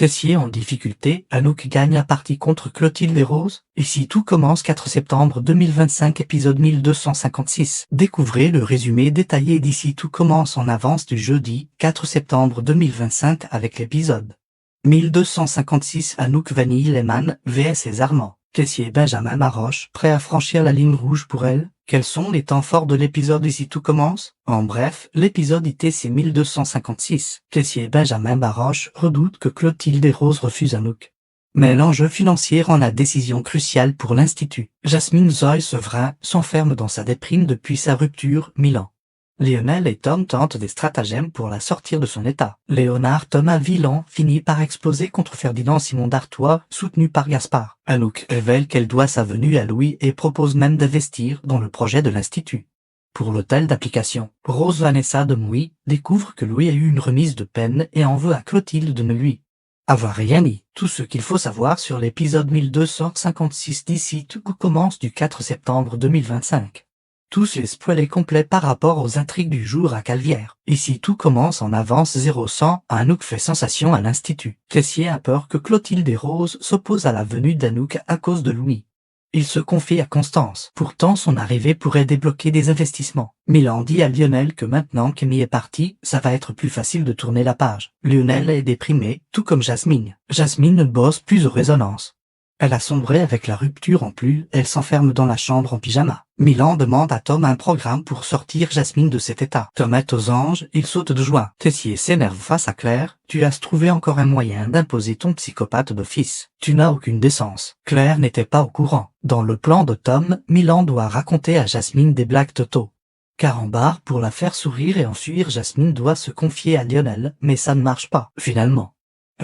Tessier en difficulté, Anouk gagne la partie contre Clotilde et Rose. Ici tout commence 4 septembre 2025 épisode 1256. Découvrez le résumé détaillé d'Ici tout commence en avance du jeudi 4 septembre 2025 avec l'épisode 1256 Anouk Vanille Lehmann vs les Armands. Tessier Benjamin Maroche, prêt à franchir la ligne rouge pour elle? Quels sont les temps forts de l'épisode Ici tout commence? En bref, l'épisode ITC 1256. Tessier Benjamin Maroche redoute que Clotilde et Rose refusent Anouk. Mais l'enjeu financier rend la décision cruciale pour l'Institut. Jasmine Zoe Sevrin s'enferme dans sa déprime depuis sa rupture, Milan. Lionel et Tom tentent des stratagèmes pour la sortir de son état. Léonard Thomas Villan finit par exploser contre Ferdinand Simon d'Artois, soutenu par Gaspard. Anouk révèle qu'elle doit sa venue à Louis et propose même d'investir dans le projet de l'Institut. Pour l'hôtel d'application, Rose Vanessa de Mouy découvre que Louis a eu une remise de peine et en veut à Clotilde de ne lui avoir rien dit. Tout ce qu'il faut savoir sur l'épisode 1256 d'Ici tout commence du 4 septembre 2025. Tous les spoilers complets par rapport aux intrigues du jour à Calvière. Ici tout commence en avance 0-100, Anouk fait sensation à l'Institut. Tessier a peur que Clotilde et Rose s'opposent à la venue d'Anouk à cause de Louis. Il se confie à Constance. Pourtant son arrivée pourrait débloquer des investissements. Milan dit à Lionel que maintenant qu'Amy est partie, ça va être plus facile de tourner la page. Lionel est déprimé, tout comme Jasmine. Jasmine ne bosse plus aux résonances. Elle a sombré avec la rupture en plus, elle s'enferme dans la chambre en pyjama. Milan demande à Tom un programme pour sortir Jasmine de cet état. Tom est aux anges, il saute de joie. Tessier s'énerve face à Claire. Tu as trouvé encore un moyen d'imposer ton psychopathe d'office. Tu n'as aucune décence. Claire n'était pas au courant. Dans le plan de Tom, Milan doit raconter à Jasmine des blagues Toto. Carambar pour la faire sourire et enfuir, Jasmine doit se confier à Lionel, mais ça ne marche pas, finalement.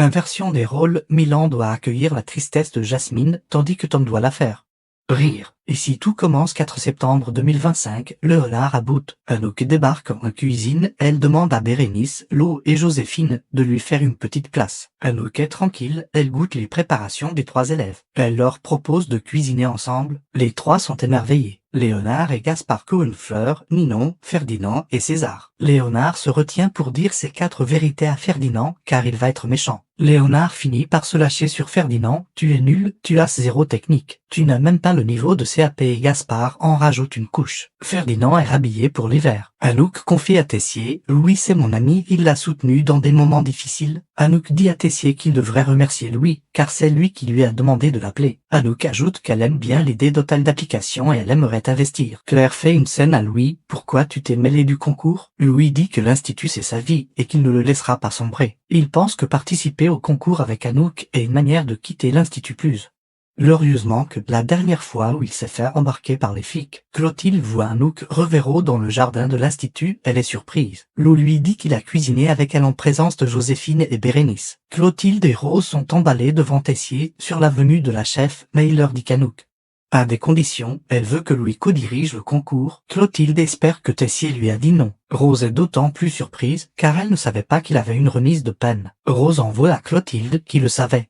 Inversion des rôles, Milan doit accueillir la tristesse de Jasmine, tandis que Tom doit la faire rire. Ici tout commence 4 septembre 2025, le Hollard à bout. Anouk débarque en cuisine, elle demande à Bérénice, Lo et Joséphine de lui faire une petite place. Anouk est tranquille, elle goûte les préparations des 3 élèves. Elle leur propose de cuisiner ensemble, les 3 sont émerveillés. Léonard et Gaspard Cohenfleur, Ninon, Ferdinand et César. Léonard se retient pour dire ses 4 vérités à Ferdinand, car il va être méchant. Léonard finit par se lâcher sur Ferdinand, tu es nul, tu as 0 technique, tu n'as même pas le niveau de CAP et Gaspard en rajoute une couche. Ferdinand est rhabillé pour l'hiver. Anouk confie à Tessier, Louis c'est mon ami, il l'a soutenu dans des moments difficiles. Anouk dit à Tessier qu'il devrait remercier Louis, car c'est lui qui lui a demandé de l'appeler. Anouk ajoute qu'elle aime bien l'idée d'hôtel d'application et elle aimerait investir. Claire fait une scène à Louis, pourquoi tu t'es mêlé du concours? Louis dit que l'Institut c'est sa vie et qu'il ne le laissera pas sombrer. Il pense que participer au concours avec Anouk est une manière de quitter l'Institut plus glorieusement que la dernière fois où il s'est fait embarquer par les flics. Clotilde voit Anouk Reverreau dans le jardin de l'Institut, elle est surprise. Lou lui dit qu'il a cuisiné avec elle en présence de Joséphine et Bérénice. Clotilde et Rose sont emballées devant Tessier sur la venue de la chef, mais il leur dit qu'Anouk à des conditions, elle veut que Louis co-dirige le concours. Clotilde espère que Tessier lui a dit non. Rose est d'autant plus surprise, car elle ne savait pas qu'il avait une remise de peine. Rose en veut à Clotilde, qui le savait.